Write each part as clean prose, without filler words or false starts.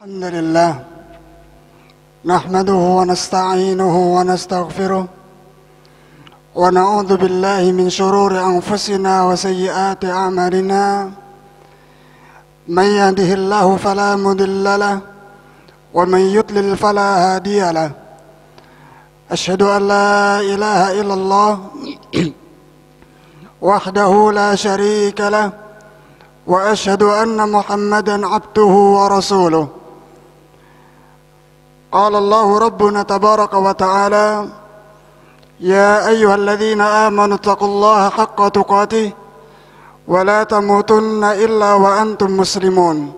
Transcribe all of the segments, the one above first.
الحمد لله نحمده ونستعينه ونستغفره ونعوذ بالله من شرور أنفسنا وسيئات أعمالنا من يهده الله فلا مضل له ومن يضلل فلا هادي له أشهد أن لا إله إلا الله وحده لا شريك له وأشهد أن محمدا عبده ورسوله قال الله ربنا تبارك وتعالى يا أيها الذين آمنوا اتقوا الله حق تقاته ولا تموتن إلا وأنتم مسلمون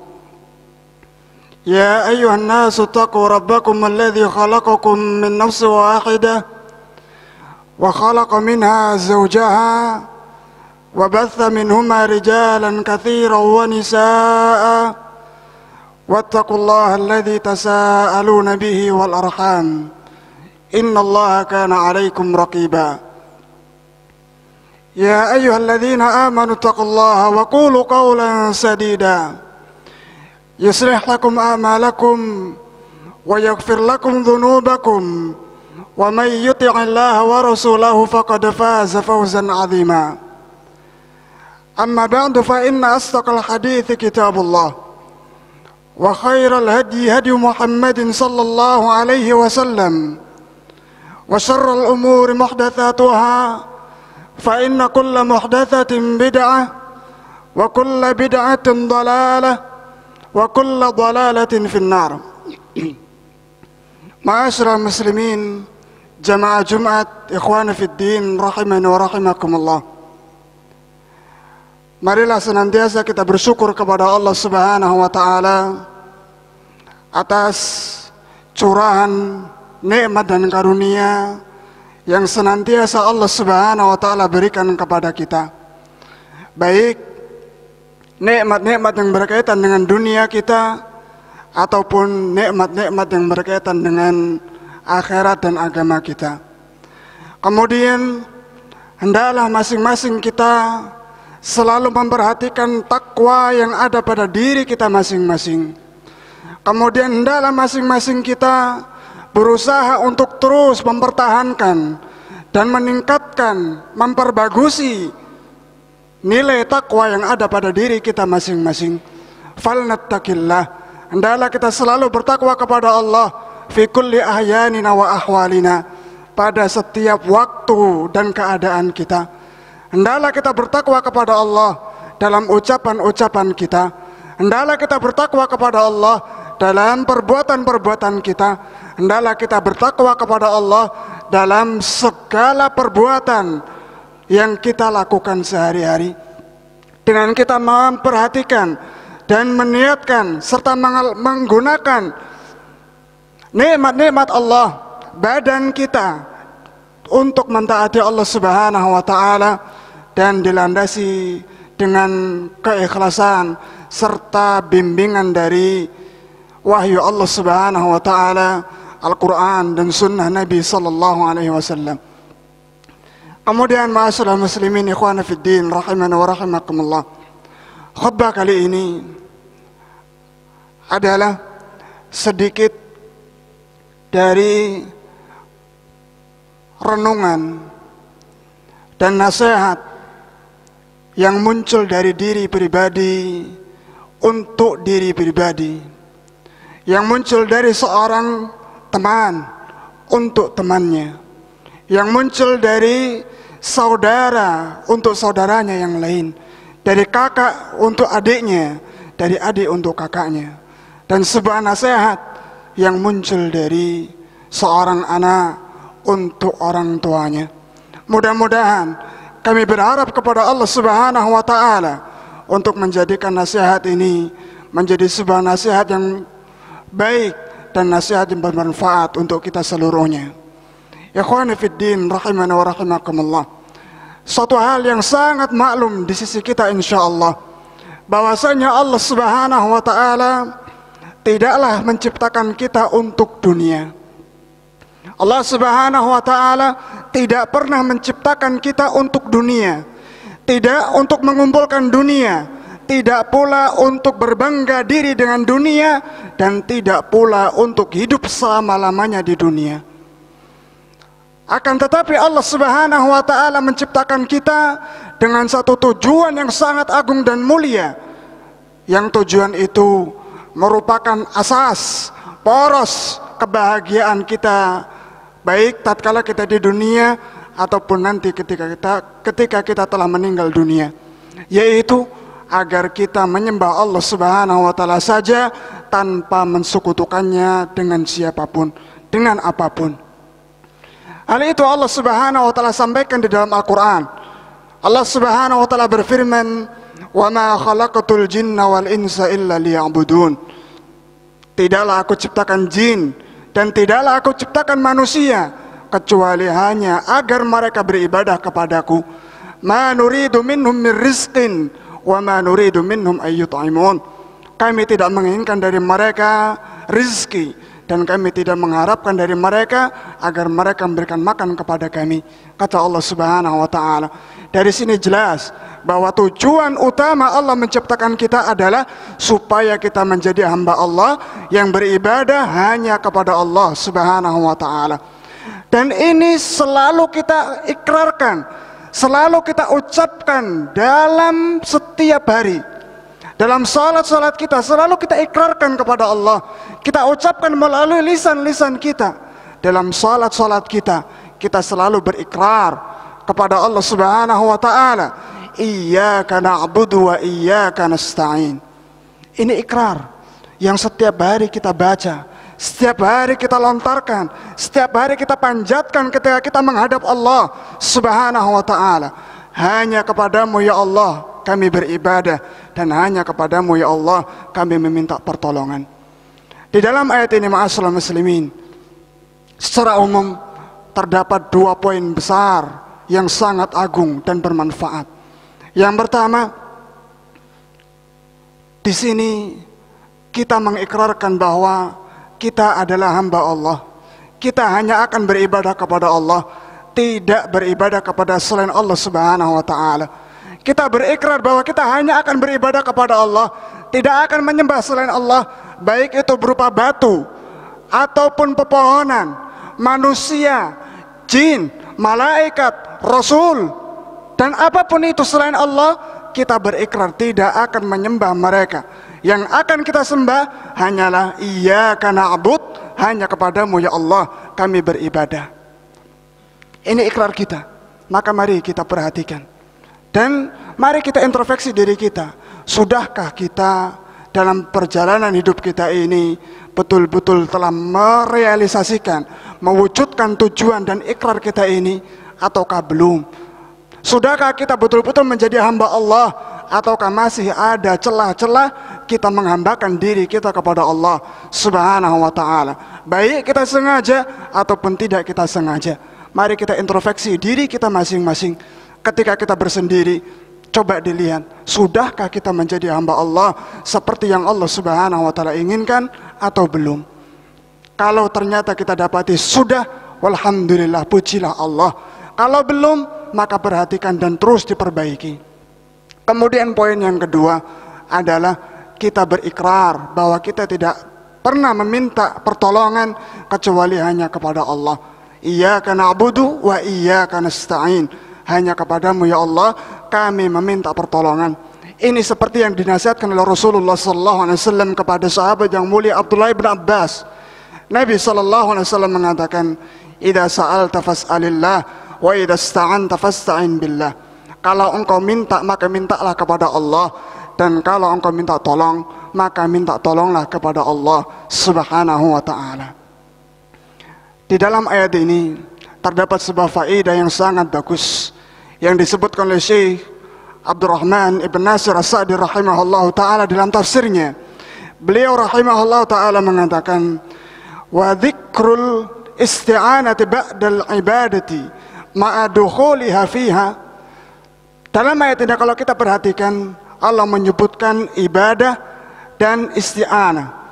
يا أيها الناس اتقوا ربكم الذي خلقكم من نفس واحدة وخلق منها زوجها وبث منهما رجالا كثيرا ونساء واتقوا الله الذي تساءلون به والأرحام إن الله كان عليكم رقيبا يا أيها الذين آمنوا اتقوا الله وقولوا قولا سديدا يصلح لكم أعمالكم ويغفر لكم ذنوبكم ومن يطع الله ورسوله فقد فاز فوزا عظيما أما بعد فإن أصدق الحديث كتاب الله وخير الهدي هدي محمد صلى الله عليه وسلم وشر الأمور محدثاتها فإن كل محدثة بدعة وكل بدعة ضلالة وكل ضلالة في النار. معاشر المسلمين جماعة جمعة إخوان في الدين rahimani wa rahimakumullah. Marilah senantiasa kita bersyukur kepada Allah Subhanahu wa taala atas curahan nikmat dan karunia yang senantiasa Allah Subhanahu wa taala berikan kepada kita. Baik nikmat-nikmat yang berkaitan dengan dunia kita ataupun nikmat-nikmat yang berkaitan dengan akhirat dan agama kita. Kemudian hendaklah masing-masing kita selalu memperhatikan takwa yang ada pada diri kita masing-masing. Kemudian hendaklah masing-masing kita berusaha untuk terus mempertahankan dan meningkatkan, memperbagusi nilai takwa yang ada pada diri kita masing-masing. Falnattaqillah, hendaklah kita selalu bertakwa kepada Allah fi kulli ahyanina wa ahwalina, pada setiap waktu dan keadaan kita. Hendaklah kita bertakwa kepada Allah dalam ucapan-ucapan kita. Hendaklah kita bertakwa kepada Allah dalam perbuatan-perbuatan kita. Hendaklah kita bertakwa kepada Allah dalam segala perbuatan yang kita lakukan sehari-hari. Dengan kita memperhatikan dan meniatkan serta menggunakan nikmat-nikmat Allah, badan kita untuk mentaati Allah Subhanahu wa taala dan dilandasi dengan keikhlasan serta bimbingan dari wahyu Allah Subhanahu wa taala, Al-Qur'an dan sunnah Nabi sallallahu alaihi wasallam. Kemudian ma'asyiral muslimin ikhwan fid din rahimani wa rahimakumullah. Khutbah kali ini adalah sedikit dari renungan dan nasihat yang muncul dari diri pribadi untuk diri pribadi, yang muncul dari seorang teman untuk temannya, yang muncul dari saudara untuk saudaranya yang lain, dari kakak untuk adiknya, dari adik untuk kakaknya, dan sebuah nasihat yang muncul dari seorang anak untuk orang tuanya. Mudah-mudahan kami berharap kepada Allah Subhanahu wa taala untuk menjadikan nasihat ini menjadi sebuah nasihat yang baik dan nasihat yang bermanfaat untuk kita seluruhnya. Ikhwani fid din rahimani wa rahimakumullah. Suatu hal yang sangat maklum di sisi kita insyaallah, bahwasanya Allah Subhanahu wa taala tidaklah menciptakan kita untuk dunia. Allah Subhanahu wa taala tidak pernah menciptakan kita untuk dunia, tidak untuk mengumpulkan dunia tidak pula untuk berbangga diri dengan dunia, dan tidak pula untuk hidup selama-lamanya di dunia. Akan tetapi Allah Subhanahu wa ta'ala menciptakan kita dengan satu tujuan yang sangat agung dan mulia, yang tujuan itu merupakan asas poros kebahagiaan kita, baik tatkala kita di dunia ataupun nanti ketika kita telah meninggal dunia, yaitu agar kita menyembah Allah Subhanahu wa ta'ala saja tanpa mensekutukannya dengan siapapun, dengan apapun. Hal itu Allah Subhanahu wa ta'ala sampaikan di dalam Al-Quran. Allah Subhanahu wa ta'ala berfirman, "Wa ma khalaqatul jinna wal insa illa liya'budun." Tidaklah aku ciptakan jin dan tidaklah aku ciptakan manusia kecuali hanya agar mereka beribadah kepadaku. Ma nuridu minhum min rizqin wa ma nuridu minhum ayyut'imun. Kami tidak menginginkan dari mereka rizki, dan kami tidak mengharapkan dari mereka agar mereka memberikan makan kepada kami, kata Allah Subhanahu wa ta'ala. Dari sini jelas bahwa tujuan utama Allah menciptakan kita adalah supaya kita menjadi hamba Allah yang beribadah hanya kepada Allah Subhanahu wa ta'ala. Dan ini selalu kita ikrarkan, selalu kita ucapkan dalam setiap hari. Dalam salat-salat kita selalu kita ikrarkan kepada Allah, kita ucapkan melalui lisan-lisan kita. Dalam salat-salat kita selalu berikrar kepada Allah Subhanahu wa ta'ala, iyyaka na'budu wa iyyaka nasta'in. Ini ikrar yang setiap hari kita baca, setiap hari kita lontarkan, setiap hari kita panjatkan ketika kita menghadap Allah Subhanahu wa ta'ala. Hanya kepadamu ya Allah kami beribadah, dan hanya kepadamu ya Allah kami meminta pertolongan. Di dalam ayat ini ma'asyiral muslimin, secara umum terdapat dua poin besar yang sangat agung dan bermanfaat. Yang pertama, di sini kita mengikrarkan bahwa kita adalah hamba Allah. Kita hanya akan beribadah kepada Allah, tidak beribadah kepada selain Allah Subhanahu wa ta'ala. Kita berikrar bahwa kita hanya akan beribadah kepada Allah, tidak akan menyembah selain Allah, baik itu berupa batu ataupun pepohonan, manusia, jin, malaikat, rasul, dan apapun itu selain Allah. Kita berikrar tidak akan menyembah mereka. Yang akan kita sembah hanyalah iyyaka na'bud, hanya kepadamu ya Allah kami beribadah. Ini ikrar kita. Maka mari kita perhatikan, dan mari kita introspeksi diri kita. Sudahkah kita dalam perjalanan hidup kita ini betul-betul telah merealisasikan, mewujudkan tujuan dan ikrar kita ini, ataukah belum? Sudahkah kita betul-betul menjadi hamba Allah, ataukah masih ada celah-celah kita menghambakan diri kita kepada Allah Subhanahu wa ta'ala, baik kita sengaja ataupun tidak kita sengaja. Mari kita introspeksi diri kita masing-masing. Ketika kita bersendiri, coba dilihat, sudahkah kita menjadi hamba Allah seperti yang Allah Subhanahu wa ta'ala inginkan atau belum? Kalau ternyata kita dapati sudah, walhamdulillah, pujilah Allah. Kalau belum, maka perhatikan dan terus diperbaiki. Kemudian poin yang kedua adalah kita berikrar bahwa kita tidak pernah meminta pertolongan kecuali hanya kepada Allah. Iyyaka na'budu wa iyyaka nasta'in. Hanya kepadamu ya Allah kami meminta pertolongan. Ini seperti yang dinasihatkan oleh Rasulullah SAW kepada sahabat yang mulia Abdullah bin Abbas. Nabi SAW mengatakan, idza sa'alta fas'alillah wa idza ista'anta fasta'in billah. Kalau engkau minta maka mintalah kepada Allah, dan kalau engkau minta tolong maka minta tolonglah kepada Allah Subhanahu wa ta'ala. Di dalam ayat ini terdapat sebuah faedah yang sangat bagus yang disebutkan oleh Syekh Abdurrahman Ibn Nasir As-Sa'di rahimahullah ta'ala dalam tafsirnya. Beliau rahimahullah ta'ala mengatakan, wa dzikrul isti'anati ba'dal ibadati ma'a dukhuliha fiha. Dalam ayat ini kalau kita perhatikan, Allah menyebutkan ibadah dan isti'anah.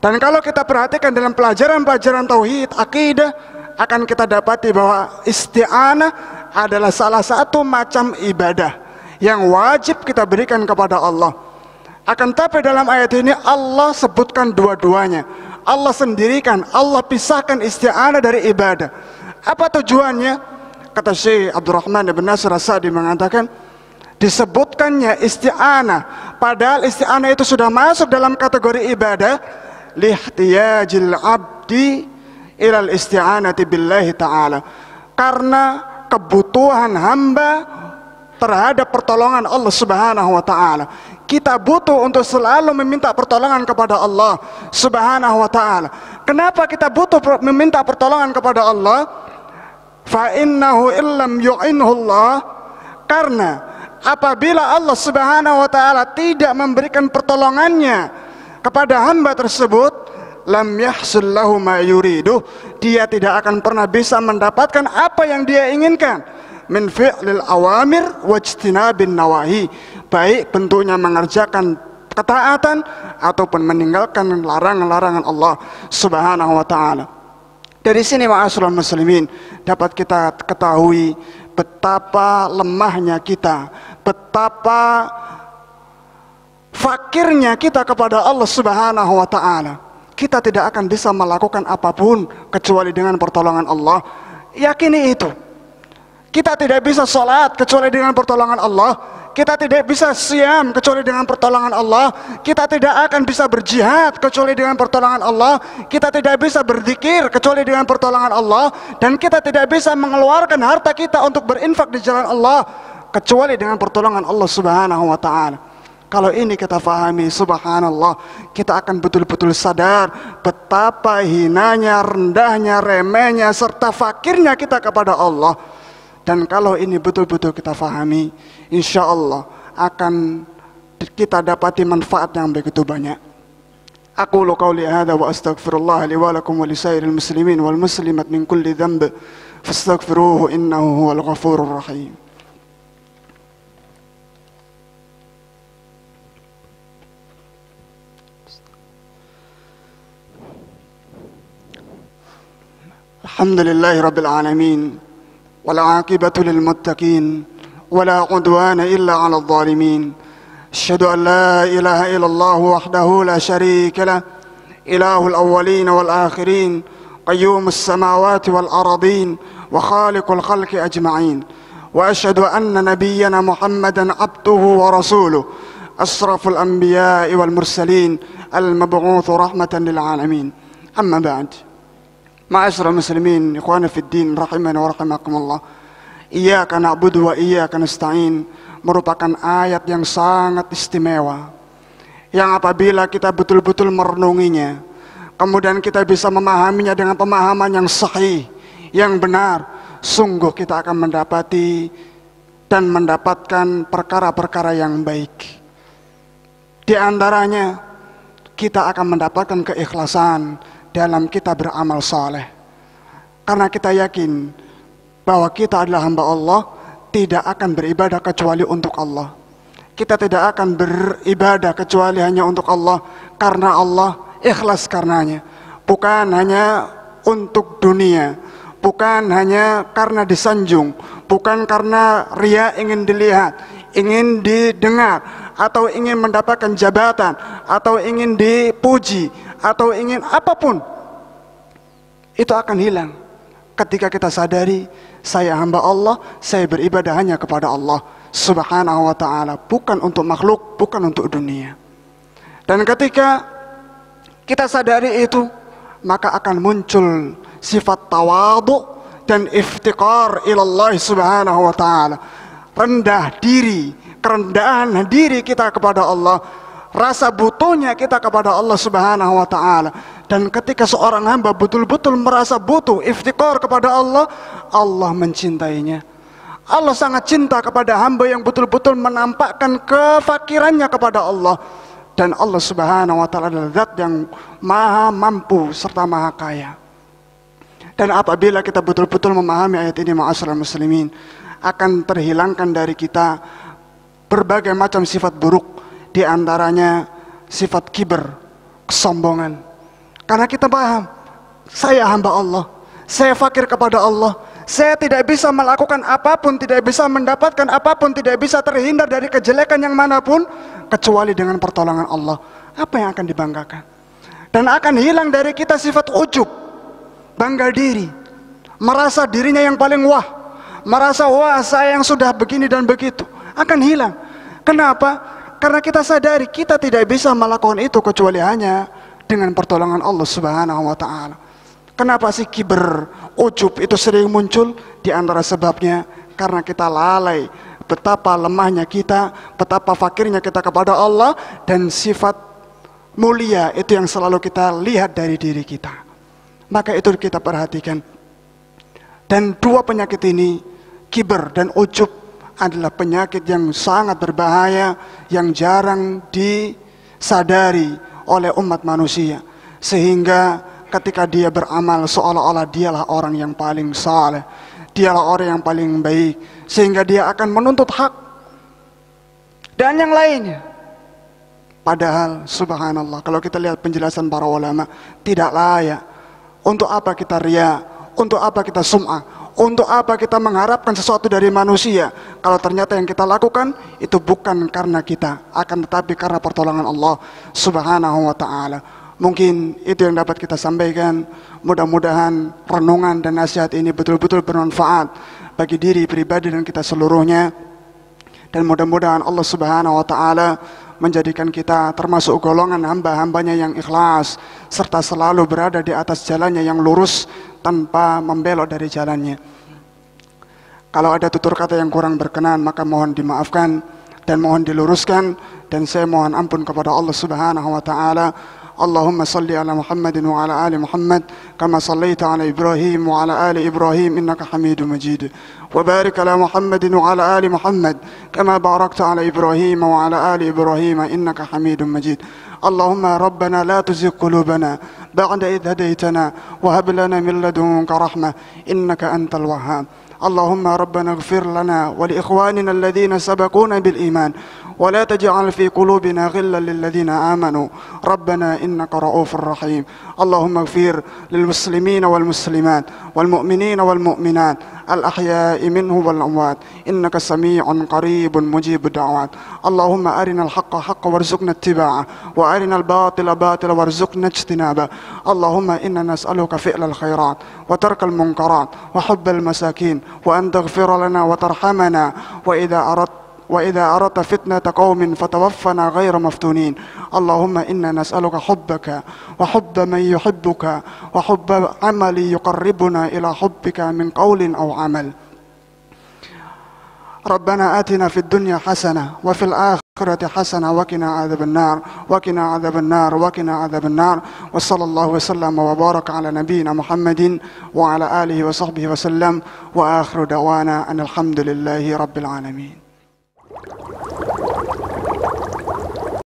Dan kalau kita perhatikan dalam pelajaran-pelajaran tauhid, akidah, akan kita dapati bahwa isti'anah adalah salah satu macam ibadah yang wajib kita berikan kepada Allah. Akan tapi dalam ayat ini Allah sebutkan dua-duanya. Allah sendirikan, Allah pisahkan isti'anah dari ibadah. Apa tujuannya? Kata Syekh Abdurrahman bin Nasir As-Sa'di mengatakan, disebutkannya isti'anah padahal isti'anah itu sudah masuk dalam kategori ibadah, lihtiyajil abdi ilal isti'anati billahi ta'ala, karena kebutuhan hamba terhadap pertolongan Allah Subhanahu wa ta'ala. Kita butuh untuk selalu meminta pertolongan kepada Allah Subhanahu wa ta'ala. Kenapa kita butuh meminta pertolongan kepada Allah? Fa innahu illam yu'inhu Allah, karena apabila Allah Subhanahu wa ta'ala tidak memberikan pertolongannya kepada hamba tersebut, lam yahsul lahu ma yuridu, dia tidak akan pernah bisa mendapatkan apa yang dia inginkan, min fi'lil awamir wajtinabin nawahi, baik bentuknya mengerjakan ketaatan ataupun meninggalkan larangan-larangan Allah Subhanahu wa ta'ala. Dari sini ma'asyiral muslimin dapat kita ketahui betapa lemahnya kita, betapa fakirnya kita kepada Allah Subhanahu wa ta'ala. Kita tidak akan bisa melakukan apapun kecuali dengan pertolongan Allah. Yakini itu. Kita tidak bisa sholat kecuali dengan pertolongan Allah. Kita tidak bisa siam kecuali dengan pertolongan Allah. Kita tidak akan bisa berjihad kecuali dengan pertolongan Allah. Kita tidak bisa berzikir kecuali dengan pertolongan Allah. Dan kita tidak bisa mengeluarkan harta kita untuk berinfak di jalan Allah kecuali dengan pertolongan Allah Subhanahu wa ta'ala. Kalau ini kita fahami, subhanallah, kita akan betul-betul sadar betapa hinanya, rendahnya, remehnya, serta fakirnya kita kepada Allah. Dan kalau ini betul-betul kita fahami, insya Allah akan kita dapati manfaat yang begitu banyak. Aqulu qawli hadha wa astaghfirullah li wa lakum wa lisairil muslimin wal muslimat min kulli dhanb fastaghfiruhu innahu huwal ghafurur rahim. Alhamdulillahi rabbil alamin, wal aqibatu lil muttaqin, wala udwana illa 'alal zalimin. Asyhadu an la ilaha illallah wahdahu la syarika lah, ilahul awwalin wal akhirin, qayyumus samawati wal ardin, wa khaliqul khalqi ajma'in. Wa asyhadu anna nabiyyana Muhammadan abduhu wa rasuluh, asraful anbiya'i wal mursalin, al mab'utsu rahmatan lil alamin. Amma ba'd. Ma'asyiral muslimin, ikhwana fid din, rahimani wa rahimakumullah. Iyyaka na'budu wa iyyaka nasta'in merupakan ayat yang sangat istimewa, yang apabila kita betul-betul merenunginya, kemudian kita bisa memahaminya dengan pemahaman yang sahih, yang benar, sungguh kita akan mendapati dan mendapatkan perkara-perkara yang baik. Di antaranya kita akan mendapatkan keikhlasan dalam kita beramal saleh, karena kita yakin bahwa kita adalah hamba Allah, tidak akan beribadah kecuali untuk Allah. Kita tidak akan beribadah kecuali hanya untuk Allah, karena Allah ikhlas karenanya, bukan hanya untuk dunia, bukan hanya karena disanjung, bukan karena ria ingin dilihat, ingin didengar, atau ingin mendapatkan jabatan, atau ingin dipuji, atau ingin apapun. Itu akan hilang ketika kita sadari, saya hamba Allah, saya beribadah hanya kepada Allah Subhanahu wa ta'ala, bukan untuk makhluk, bukan untuk dunia. Dan ketika kita sadari itu, maka akan muncul sifat tawadhu dan iftiqar ilallah Subhanahu wa ta'ala. Rendah diri, kerendahan diri kita kepada Allah, rasa butuhnya kita kepada Allah Subhanahu wa ta'ala. Dan ketika seorang hamba betul-betul merasa butuh, iftiqar kepada Allah, Allah mencintainya. Allah sangat cinta kepada hamba yang betul-betul menampakkan kefakirannya kepada Allah. Dan Allah Subhanahu wa ta'ala adalah zat yang maha mampu serta maha kaya. Dan apabila kita betul-betul memahami ayat ini, ma'asyiral muslimin, akan terhilangkan dari kita berbagai macam sifat buruk, di antaranya sifat kiber, kesombongan. Karena kita paham, saya hamba Allah, saya fakir kepada Allah, Saya tidak bisa melakukan apapun, tidak bisa mendapatkan apapun, tidak bisa terhindar dari kejelekan yang manapun kecuali dengan pertolongan Allah. Apa yang akan dibanggakan? Dan akan hilang dari kita sifat ujub, bangga diri, merasa dirinya yang paling wah, merasa wah saya yang sudah begini dan begitu, akan hilang. Kenapa? Karena kita sadari kita tidak bisa melakukan itu kecuali hanya dengan pertolongan Allah Subhanahu wa Ta'ala. Kenapa sih kiber, ujub itu sering muncul? Di antara sebabnya karena kita lalai betapa lemahnya kita, betapa fakirnya kita kepada Allah, dan sifat mulia itu yang selalu kita lihat dari diri kita. Maka itu kita perhatikan. Dan dua penyakit ini, kiber dan ujub, adalah penyakit yang sangat berbahaya, yang jarang disadari oleh umat manusia. Sehingga ketika dia beramal seolah-olah dialah orang yang paling saleh, dialah orang yang paling baik, sehingga dia akan menuntut hak dan yang lainnya. Padahal subhanallah, kalau kita lihat penjelasan para ulama, tidak layak. Untuk apa kita riya? Untuk apa kita sum'ah? Untuk apa kita mengharapkan sesuatu dari manusia kalau ternyata yang kita lakukan itu bukan karena kita, akan tetapi karena pertolongan Allah Subhanahu wa Ta'ala. Mungkin itu yang dapat kita sampaikan. Mudah-mudahan renungan dan nasihat ini betul-betul bermanfaat bagi diri pribadi dan kita seluruhnya. Dan mudah-mudahan Allah Subhanahu wa Ta'ala menjadikan kita termasuk golongan hamba-hambanya yang ikhlas, serta selalu berada di atas jalannya yang lurus tanpa membelok dari jalannya. Kalau ada tutur kata yang kurang berkenan, maka mohon dimaafkan dan mohon diluruskan. Dan saya mohon ampun kepada Allah Subhanahu wa Ta'ala. Allahumma salli ala Muhammadin wa ala ali Muhammad kama sallaita ala Ibrahim wa ala ali Ibrahim innaka Hamidum Majid. Wa barik ala Muhammadin wa ala ali Muhammad kama barakta ala Ibrahim wa ala ali Ibrahim innaka Hamidum Majid. Allahumma rabbana la tuzigh qulubana ba'da idh hadaytana wa hab lana min ladunka rahmah innaka antal wahhab. Allahumma rabbana ighfir lana wa li ikhwanina alladhina sabaquna bil iman ولا تجعل في قلوبنا غلا للذين آمنوا ربنا إنك رؤوف رحيم. اللهم اغفر للمسلمين والمسلمات والمؤمنين والمؤمنات الأحياء منه والأموات إنك سميع قريب مجيب الدعوات. اللهم أرنا الحق حقا وارزقنا اتباعه وأرنا الباطل باطلا وارزقنا اجتنابه. اللهم إنا نسألك فعل الخيرات وترك المنكرات وحب المساكين وأن تغفر لنا وترحمنا وإذا أردت فتنة قوم فتوفنا غير مفتونين. اللهم إنا نسألك حبك وحب من يحبك وحب عمل يقربنا إلى حبك من قول أو عمل. ربنا آتنا في الدنيا حسنة وفي الآخرة حسنة وقنا عذاب النار وقنا عذاب النار وقنا عذاب النار. وصلى الله وسلم وبارك على نبينا محمد وعلى آله وصحبه وسلم. وآخر دعوانا أن الحمد لله رب العالمين.